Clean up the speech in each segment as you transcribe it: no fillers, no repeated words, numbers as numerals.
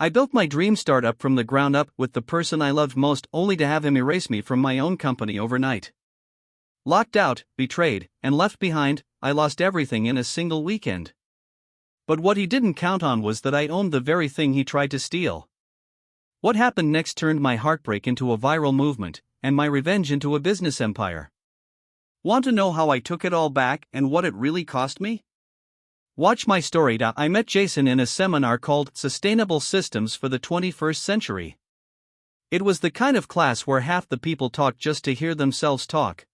I built my dream startup from the ground up with the person I loved most, only to have him erase me from my own company overnight. Locked out, betrayed, and left behind, I lost everything in a single weekend. But what he didn't count on was that I owned the very thing he tried to steal. What happened next turned my heartbreak into a viral movement, and my revenge into a business empire. Want to know how I took it all back and what it really cost me? Watch my story. I met Jason in a seminar called Sustainable Systems for the 21st Century. It was the kind of class where half the people talk just to hear themselves talk.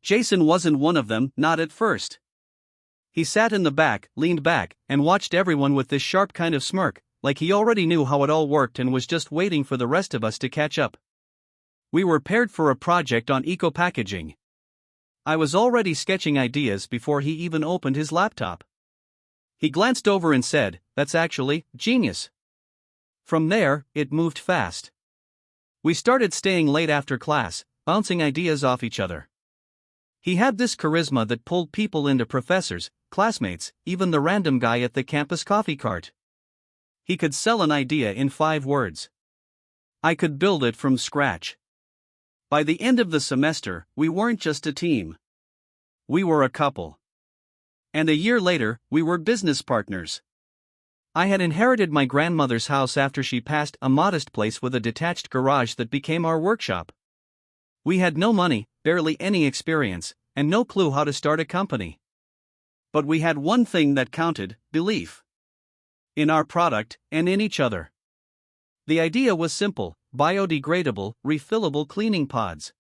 Jason wasn't one of them, not at first. He sat in the back, leaned back, and watched everyone with this sharp kind of smirk, like he already knew how it all worked and was just waiting for the rest of us to catch up. We were paired for a project on eco-packaging. I was already sketching ideas before he even opened his laptop. He glanced over and said, "That's actually genius." From there, it moved fast. We started staying late after class, bouncing ideas off each other. He had this charisma that pulled people into professors, classmates, even the random guy at the campus coffee cart. He could sell an idea in 5 words. I could build it from scratch. By the end of the semester, we weren't just a team. We were a couple. And a year later, we were business partners. I had inherited my grandmother's house after she passed, a modest place with a detached garage that became our workshop. We had no money, barely any experience, and no clue how to start a company. But we had one thing that counted: belief. In our product, and in each other. The idea was simple: biodegradable, refillable cleaning pods.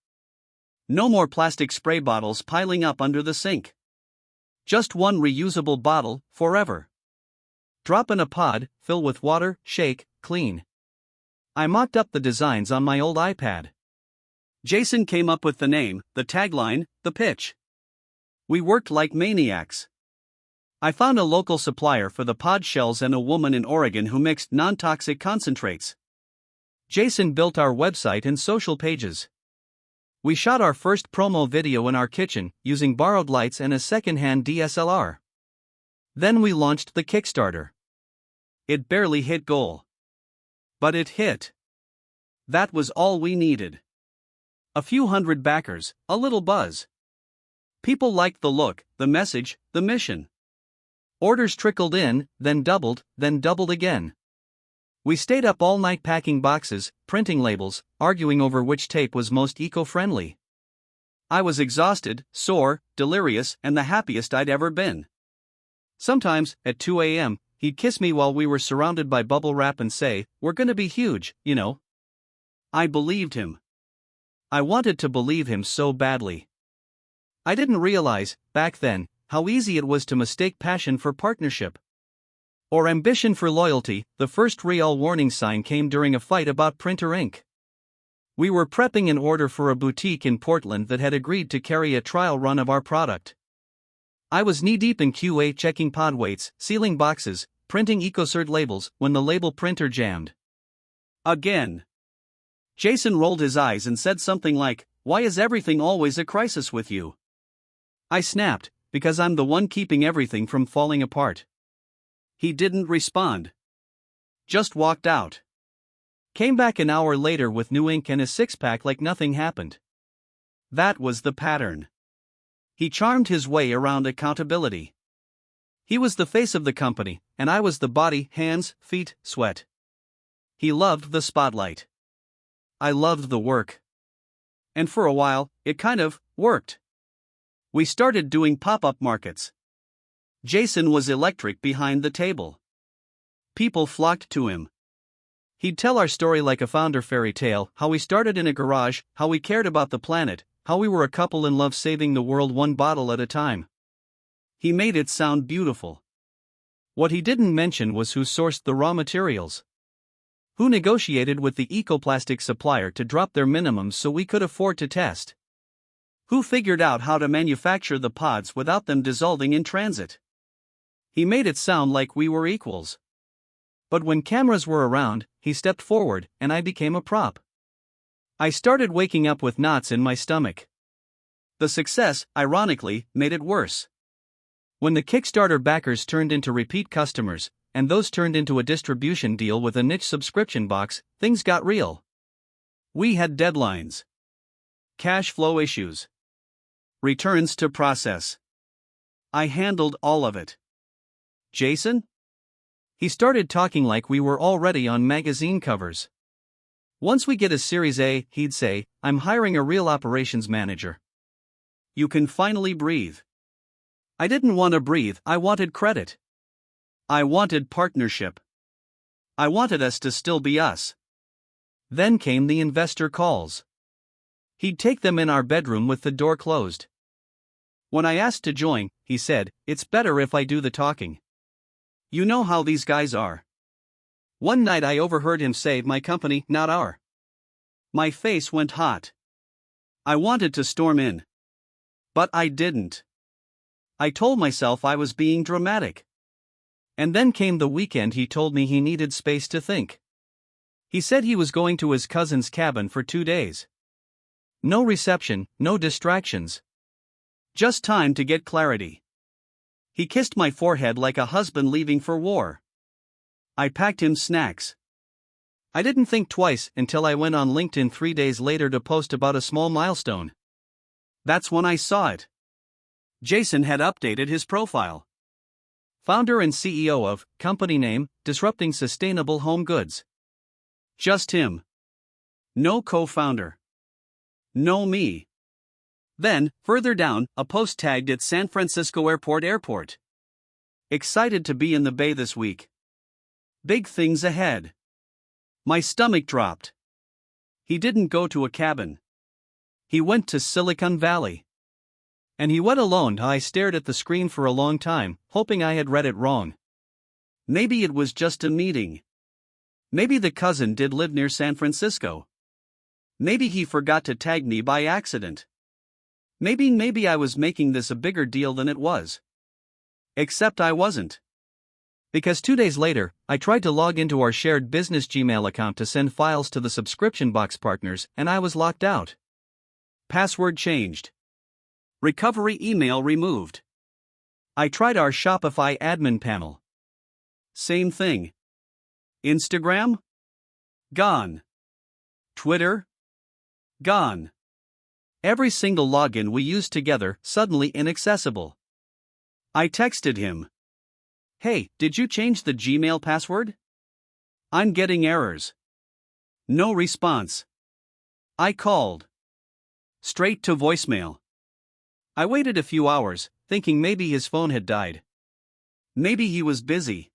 No more plastic spray bottles piling up under the sink. Just one reusable bottle, forever. Drop in a pod, fill with water, shake, clean. I mocked up the designs on my old iPad. Jason came up with the name, the tagline, the pitch. We worked like maniacs. I found a local supplier for the pod shells and a woman in Oregon who mixed non-toxic concentrates. Jason built our website and social pages. We shot our first promo video in our kitchen, using borrowed lights and a second-hand DSLR. Then we launched the Kickstarter. It barely hit goal. But it hit. That was all we needed. A few hundred backers, a little buzz. People liked the look, the message, the mission. Orders trickled in, then doubled again. We stayed up all night packing boxes, printing labels, arguing over which tape was most eco-friendly. I was exhausted, sore, delirious, and the happiest I'd ever been. Sometimes, at 2 a.m., he'd kiss me while we were surrounded by bubble wrap and say, "We're gonna be huge, you know." I believed him. I wanted to believe him so badly. I didn't realize, back then, how easy it was to mistake passion for partnership. Or ambition for loyalty. The first real warning sign came during a fight about printer ink. We were prepping an order for a boutique in Portland that had agreed to carry a trial run of our product. I was knee-deep in QA, checking pod weights, sealing boxes, printing EcoCert labels, when the label printer jammed. Again. Jason rolled his eyes and said something like, "Why is everything always a crisis with you?" I snapped, "Because I'm the one keeping everything from falling apart." He didn't respond. Just walked out. Came back an hour later with new ink and a six-pack like nothing happened. That was the pattern. He charmed his way around accountability. He was the face of the company, and I was the body, hands, feet, sweat. He loved the spotlight. I loved the work. And for a while, it kind of worked. We started doing pop-up markets. Jason was electric behind the table. People flocked to him. He'd tell our story like a founder fairy tale, how we started in a garage, how we cared about the planet, how we were a couple in love saving the world one bottle at a time. He made it sound beautiful. What he didn't mention was who sourced the raw materials. Who negotiated with the ecoplastic supplier to drop their minimums so we could afford to test. Who figured out how to manufacture the pods without them dissolving in transit. He made it sound like we were equals. But when cameras were around, he stepped forward, and I became a prop. I started waking up with knots in my stomach. The success, ironically, made it worse. When the Kickstarter backers turned into repeat customers, and those turned into a distribution deal with a niche subscription box, things got real. We had deadlines, cash flow issues, returns to process. I handled all of it. Jason? He started talking like we were already on magazine covers. Once we get a Series A, he'd say, I'm hiring a real operations manager. You can finally breathe. I didn't want to breathe, I wanted credit. I wanted partnership. I wanted us to still be us. Then came the investor calls. He'd take them in our bedroom with the door closed. When I asked to join, he said, it's better if I do the talking. You know how these guys are. One night I overheard him say, my company, not our. My face went hot. I wanted to storm in. But I didn't. I told myself I was being dramatic. And then came the weekend. He told me he needed space to think. He said he was going to his cousin's cabin for 2 days. No reception, no distractions. Just time to get clarity. He kissed my forehead like a husband leaving for war. I packed him snacks. I didn't think twice until I went on LinkedIn 3 days later to post about a small milestone. That's when I saw it. Jason had updated his profile. Founder and CEO of, company name, Disrupting Sustainable Home Goods. Just him. No co-founder. No me. Then, further down, a post tagged at San Francisco Airport. Excited to be in the Bay this week. Big things ahead. My stomach dropped. He didn't go to a cabin. He went to Silicon Valley. And he went alone. I stared at the screen for a long time, hoping I had read it wrong. Maybe it was just a meeting. Maybe the cousin did live near San Francisco. Maybe he forgot to tag me by accident. Maybe I was making this a bigger deal than it was. Except I wasn't. Because 2 days later, I tried to log into our shared business Gmail account to send files to the subscription box partners, and I was locked out. Password changed. Recovery email removed. I tried our Shopify admin panel. Same thing. Instagram? Gone. Twitter? Gone. Every single login we used together, suddenly inaccessible. I texted him. Hey, did you change the Gmail password? I'm getting errors. No response. I called. Straight to voicemail. I waited a few hours, thinking maybe his phone had died. Maybe he was busy.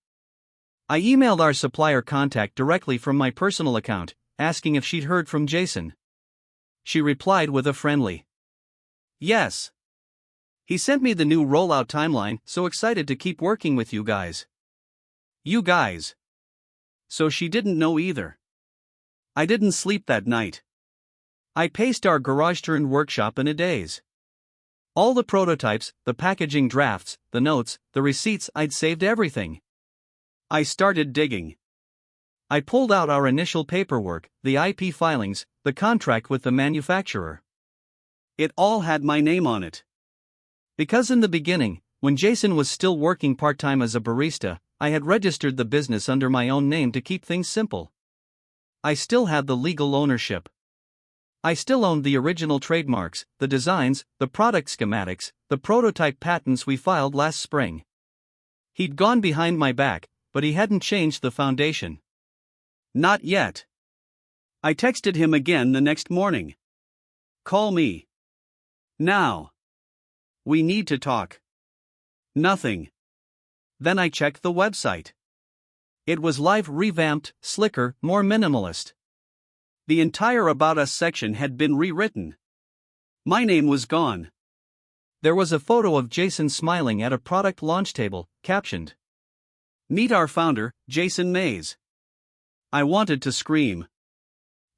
I emailed our supplier contact directly from my personal account, asking if she'd heard from Jason. She replied with a friendly yes. He sent me the new rollout timeline, so excited to keep working with you guys. You guys. So she didn't know either. I didn't sleep that night. I paced our garage-turned workshop in a daze. All the prototypes, the packaging drafts, the notes, the receipts, I'd saved everything. I started digging. I pulled out our initial paperwork, the IP filings, the contract with the manufacturer. It all had my name on it. Because in the beginning, when Jason was still working part-time as a barista, I had registered the business under my own name to keep things simple. I still had the legal ownership. I still owned the original trademarks, the designs, the product schematics, the prototype patents we filed last spring. He'd gone behind my back, but he hadn't changed the foundation. Not yet. I texted him again the next morning. Call me. Now. We need to talk. Nothing. Then I checked the website. It was live, revamped, slicker, more minimalist. The entire About Us section had been rewritten. My name was gone. There was a photo of Jason smiling at a product launch table, captioned, "Meet our founder, Jason Mays." I wanted to scream.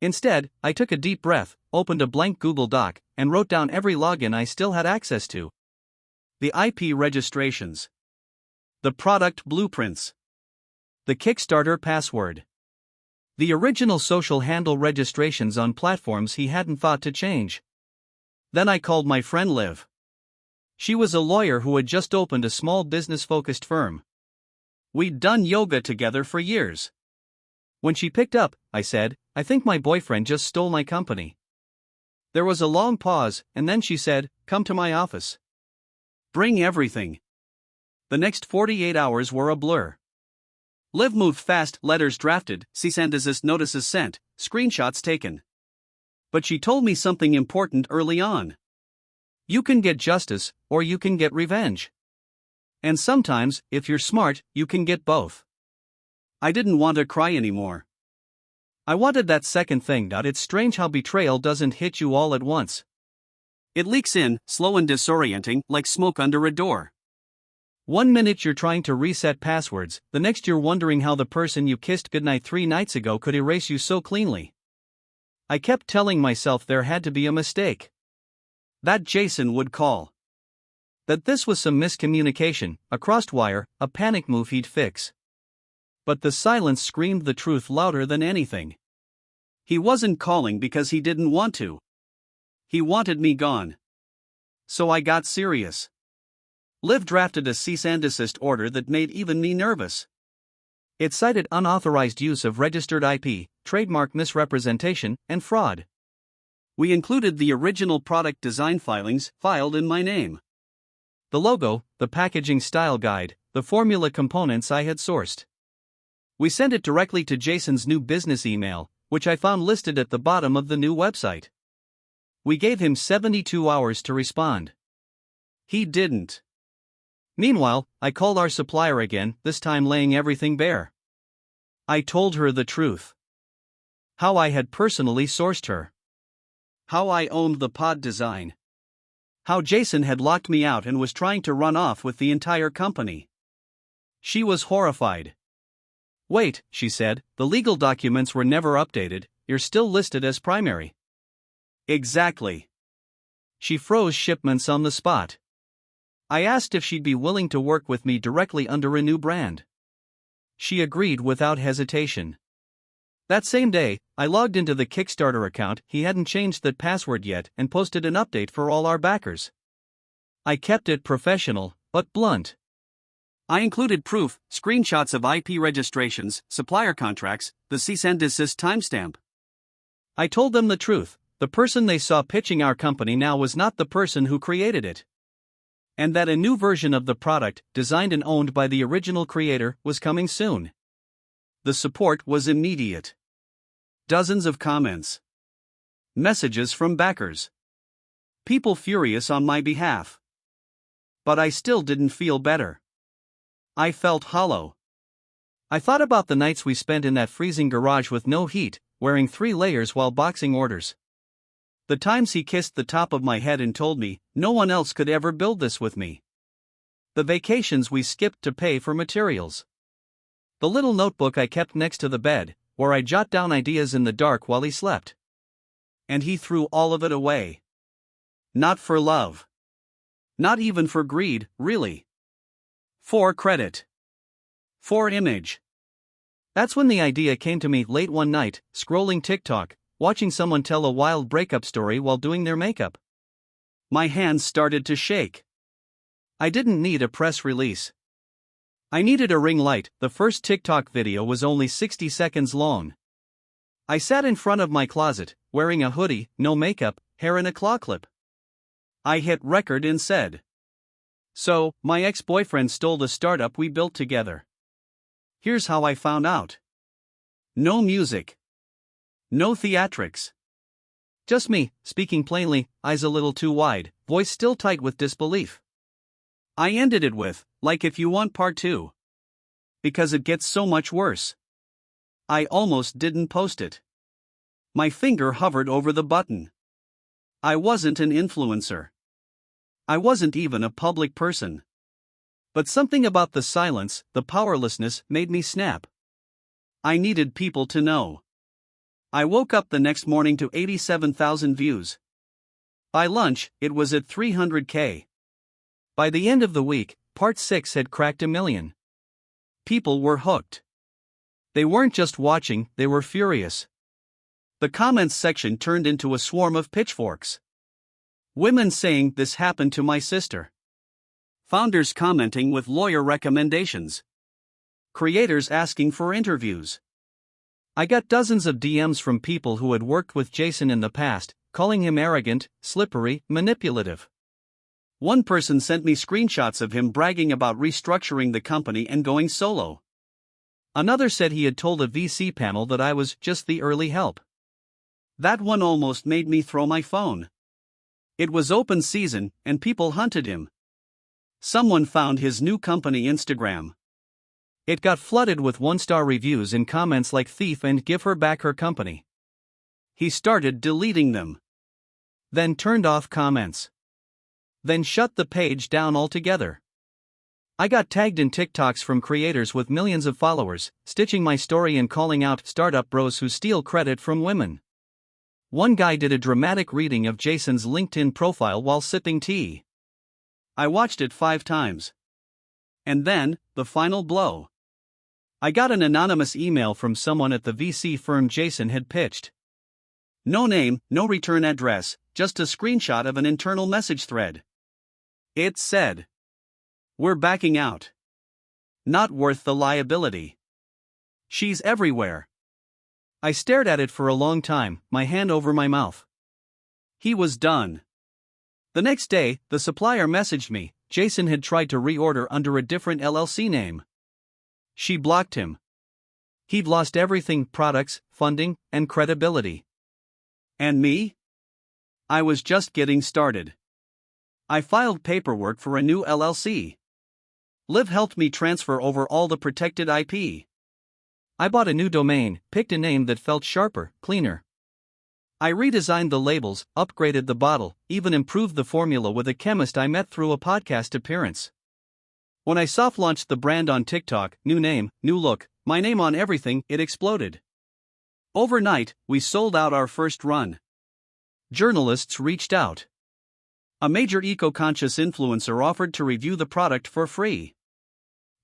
Instead, I took a deep breath, opened a blank Google Doc, and wrote down every login I still had access to. The IP registrations. The product blueprints. The Kickstarter password. The original social handle registrations on platforms he hadn't thought to change. Then I called my friend Liv. She was a lawyer who had just opened a small business-focused firm. We'd done yoga together for years. When she picked up, I said, "I think my boyfriend just stole my company." There was a long pause, and then she said, "Come to my office. Bring everything." The next 48 hours were a blur. Liv moved fast, letters drafted, cease and desist notices sent, screenshots taken. But she told me something important early on. You can get justice, or you can get revenge. And sometimes, if you're smart, you can get both. I didn't want to cry anymore. I wanted that second thing. It's strange how betrayal doesn't hit you all at once. It leaks in, slow and disorienting, like smoke under a door. One minute you're trying to reset passwords, the next you're wondering how the person you kissed goodnight 3 nights ago could erase you so cleanly. I kept telling myself there had to be a mistake. That Jason would call. That this was some miscommunication, a crossed wire, a panic move he'd fix. But the silence screamed the truth louder than anything. He wasn't calling because he didn't want to. He wanted me gone. So I got serious. Liv drafted a cease and desist order that made even me nervous. It cited unauthorized use of registered IP, trademark misrepresentation, and fraud. We included the original product design filings filed in my name. The logo, the packaging style guide, the formula components I had sourced. We sent it directly to Jason's new business email, which I found listed at the bottom of the new website. We gave him 72 hours to respond. He didn't. Meanwhile, I called our supplier again, this time laying everything bare. I told her the truth. How I had personally sourced her. How I owned the pod design. How Jason had locked me out and was trying to run off with the entire company. She was horrified. "Wait," she said, "the legal documents were never updated, you're still listed as primary." Exactly. She froze shipments on the spot. I asked if she'd be willing to work with me directly under a new brand. She agreed without hesitation. That same day, I logged into the Kickstarter account. He hadn't changed that password yet and posted an update for all our backers. I kept it professional, but blunt. I included proof, screenshots of IP registrations, supplier contracts, the cease and desist timestamp. I told them the truth. The person they saw pitching our company now was not the person who created it. And that a new version of the product, designed and owned by the original creator, was coming soon. The support was immediate. Dozens of comments. Messages from backers. People furious on my behalf. But I still didn't feel better. I felt hollow. I thought about the nights we spent in that freezing garage with no heat, wearing 3 layers while boxing orders. The times he kissed the top of my head and told me, no one else could ever build this with me. The vacations we skipped to pay for materials. The little notebook I kept next to the bed, where I jot down ideas in the dark while he slept. And he threw all of it away. Not for love. Not even for greed, really. For credit. For image. That's when the idea came to me late one night, scrolling TikTok, watching someone tell a wild breakup story while doing their makeup. My hands started to shake. I didn't need a press release. I needed a ring light. The first TikTok video was only 60 seconds long. I sat in front of my closet, wearing a hoodie, no makeup, hair in a claw clip. I hit record and said, "So, my ex-boyfriend stole the startup we built together. Here's how I found out." No music. No theatrics. Just me, speaking plainly, eyes a little too wide, voice still tight with disbelief. I ended it with, "Like if you want part 2. Because it gets so much worse." I almost didn't post it. My finger hovered over the button. I wasn't an influencer. I wasn't even a public person. But something about the silence, the powerlessness, made me snap. I needed people to know. I woke up the next morning to 87,000 views. By lunch, it was at 300K. By the end of the week, part 6 had cracked 1 million. People were hooked. They weren't just watching, they were furious. The comments section turned into a swarm of pitchforks. Women saying, "This happened to my sister." Founders commenting with lawyer recommendations. Creators asking for interviews. I got dozens of DMs from people who had worked with Jason in the past, calling him arrogant, slippery, manipulative. One person sent me screenshots of him bragging about restructuring the company and going solo. Another said he had told a VC panel that I was just the early help. That one almost made me throw my phone. It was open season, and people hunted him. Someone found his new company Instagram. It got flooded with one-star reviews and comments like thief and give her back her company. He started deleting them. Then turned off comments. Then shut the page down altogether. I got tagged in TikToks from creators with millions of followers, stitching my story and calling out startup bros who steal credit from women. One guy did a dramatic reading of Jason's LinkedIn profile while sipping tea. I watched it 5 times. And then, the final blow. I got an anonymous email from someone at the VC firm Jason had pitched. No name, no return address, just a screenshot of an internal message thread. It said, "We're backing out. Not worth the liability. She's everywhere." I stared at it for a long time, my hand over my mouth. He was done. The next day, the supplier messaged me. Jason had tried to reorder under a different LLC name. She blocked him. He'd lost everything: products, funding, and credibility. And me? I was just getting started. I filed paperwork for a new LLC. Liv helped me transfer over all the protected IP. I bought a new domain, picked a name that felt sharper, cleaner. I redesigned the labels, upgraded the bottle, even improved the formula with a chemist I met through a podcast appearance. When I soft-launched the brand on TikTok, new name, new look, my name on everything, it exploded. Overnight, we sold out our first run. Journalists reached out. A major eco-conscious influencer offered to review the product for free.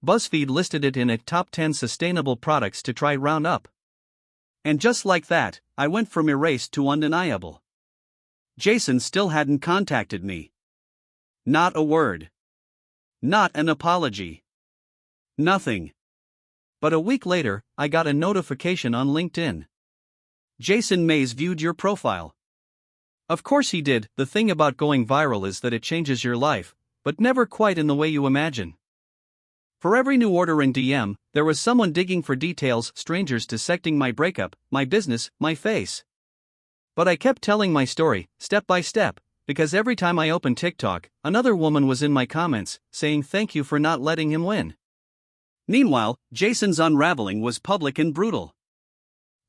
BuzzFeed listed it in its top 10 sustainable products to try Roundup. And just like that, I went from erased to undeniable. Jason still hadn't contacted me. Not a word. Not an apology. Nothing. But a week later, I got a notification on LinkedIn. Jason Mays viewed your profile. Of course he did. The thing about going viral is that it changes your life, but never quite in the way you imagine. For every new order in DM, there was someone digging for details, strangers dissecting my breakup, my business, my face. But I kept telling my story, step by step, because every time I opened TikTok, another woman was in my comments, saying thank you for not letting him win. Meanwhile, Jason's unraveling was public and brutal.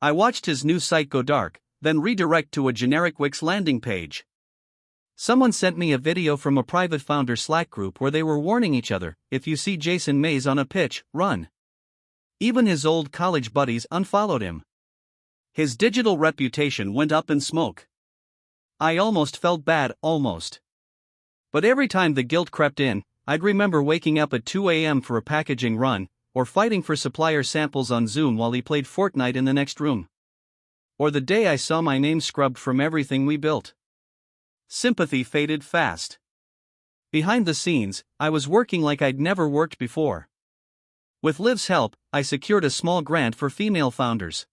I watched his new site go dark, then redirect to a generic Wix landing page. Someone sent me a video from a private founder Slack group where they were warning each other, if you see Jason Mays on a pitch, run. Even his old college buddies unfollowed him. His digital reputation went up in smoke. I almost felt bad, almost. But every time the guilt crept in, I'd remember waking up at 2 a.m. for a packaging run, or fighting for supplier samples on Zoom while he played Fortnite in the next room. Or the day I saw my name scrubbed from everything we built. Sympathy faded fast. Behind the scenes, I was working like I'd never worked before. With Liv's help, I secured a small grant for female founders.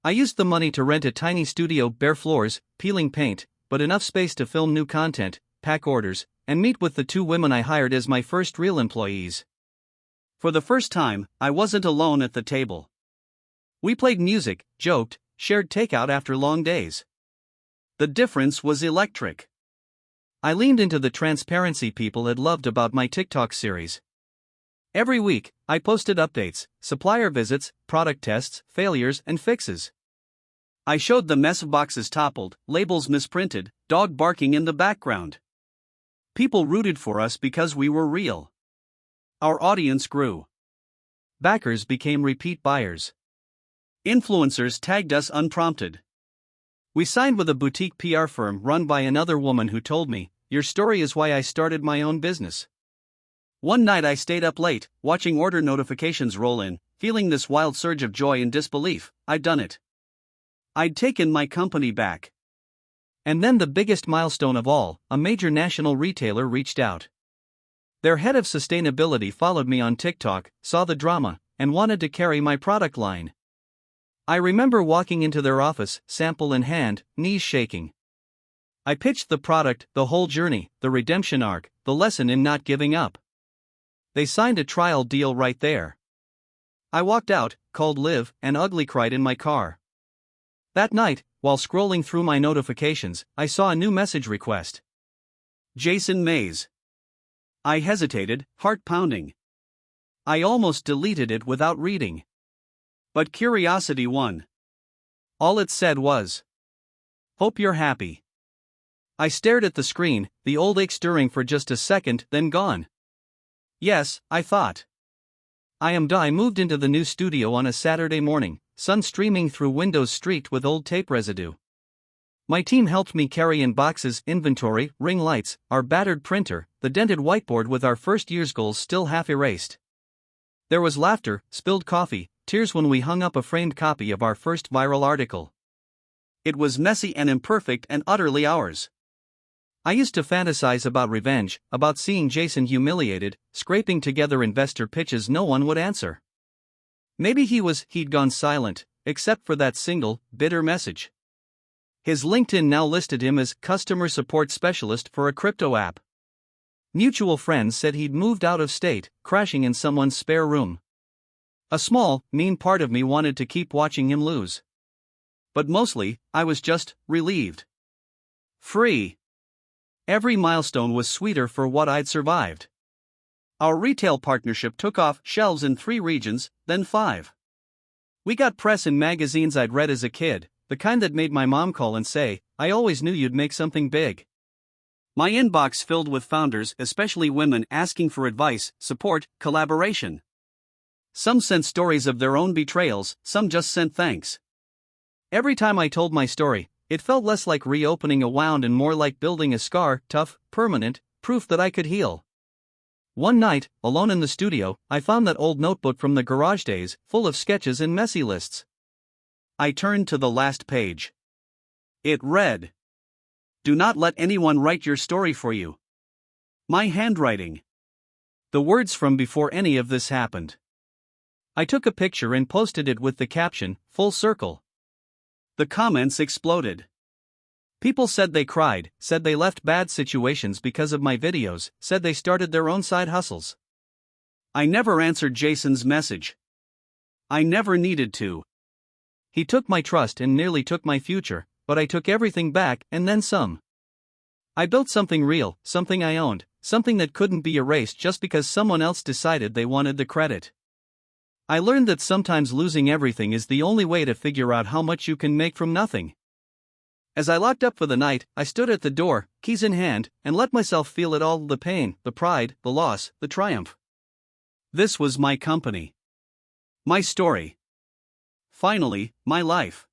I used the money to rent a tiny studio, bare floors, peeling paint, but enough space to film new content, pack orders, and meet with the 2 women I hired as my first real employees. For the first time, I wasn't alone at the table. We played music, joked, shared takeout after long days. The difference was electric. I leaned into the transparency people had loved about my TikTok series. Every week, I posted updates, supplier visits, product tests, failures, and fixes. I showed the mess of boxes toppled, labels misprinted, dog barking in the background. People rooted for us because we were real. Our audience grew. Backers became repeat buyers. Influencers tagged us unprompted. We signed with a boutique PR firm run by another woman who told me, "Your story is why I started my own business." One night I stayed up late, watching order notifications roll in, feeling this wild surge of joy and disbelief. I'd done it. I'd taken my company back. And then the biggest milestone of all, a major national retailer reached out. Their head of sustainability followed me on TikTok, saw the drama, and wanted to carry my product line. I remember walking into their office, sample in hand, knees shaking. I pitched the product, the whole journey, the redemption arc, the lesson in not giving up. They signed a trial deal right there. I walked out, called Liv, and ugly cried in my car. That night, while scrolling through my notifications, I saw a new message request. Jason Mays. I hesitated, heart pounding. I almost deleted it without reading. But curiosity won. All it said was, "Hope you're happy." I stared at the screen, the old ache stirring for just a second, then gone. Yes, I thought. I moved into the new studio on a Saturday morning, sun streaming through windows streaked with old tape residue. My team helped me carry in boxes, inventory, ring lights, our battered printer, the dented whiteboard with our first year's goals still half erased. There was laughter, spilled coffee, tears when we hung up a framed copy of our first viral article. It was messy and imperfect and utterly ours. I used to fantasize about revenge, about seeing Jason humiliated, scraping together investor pitches no one would answer. Maybe he'd gone silent, except for that single, bitter message. His LinkedIn now listed him as customer support specialist for a crypto app. Mutual friends said he'd moved out of state, crashing in someone's spare room. A small, mean part of me wanted to keep watching him lose. But mostly, I was just relieved. Free. Every milestone was sweeter for what I'd survived. Our retail partnership took off shelves in 3 regions, then 5. We got press in magazines I'd read as a kid, the kind that made my mom call and say, "I always knew you'd make something big." My inbox filled with founders, especially women, asking for advice, support, collaboration. Some sent stories of their own betrayals, some just sent thanks. Every time I told my story, it felt less like reopening a wound and more like building a scar, tough, permanent, proof that I could heal. One night, alone in the studio, I found that old notebook from the garage days, full of sketches and messy lists. I turned to the last page. It read, "Do not let anyone write your story for you." My handwriting. The words from before any of this happened. I took a picture and posted it with the caption, "Full circle." The comments exploded. People said they cried, said they left bad situations because of my videos, said they started their own side hustles. I never answered Jason's message. I never needed to. He took my trust and nearly took my future, but I took everything back and then some. I built something real, something I owned, something that couldn't be erased just because someone else decided they wanted the credit. I learned that sometimes losing everything is the only way to figure out how much you can make from nothing. As I locked up for the night, I stood at the door, keys in hand, and let myself feel it all, the pain, the pride, the loss, the triumph. This was my company. My story. Finally, my life.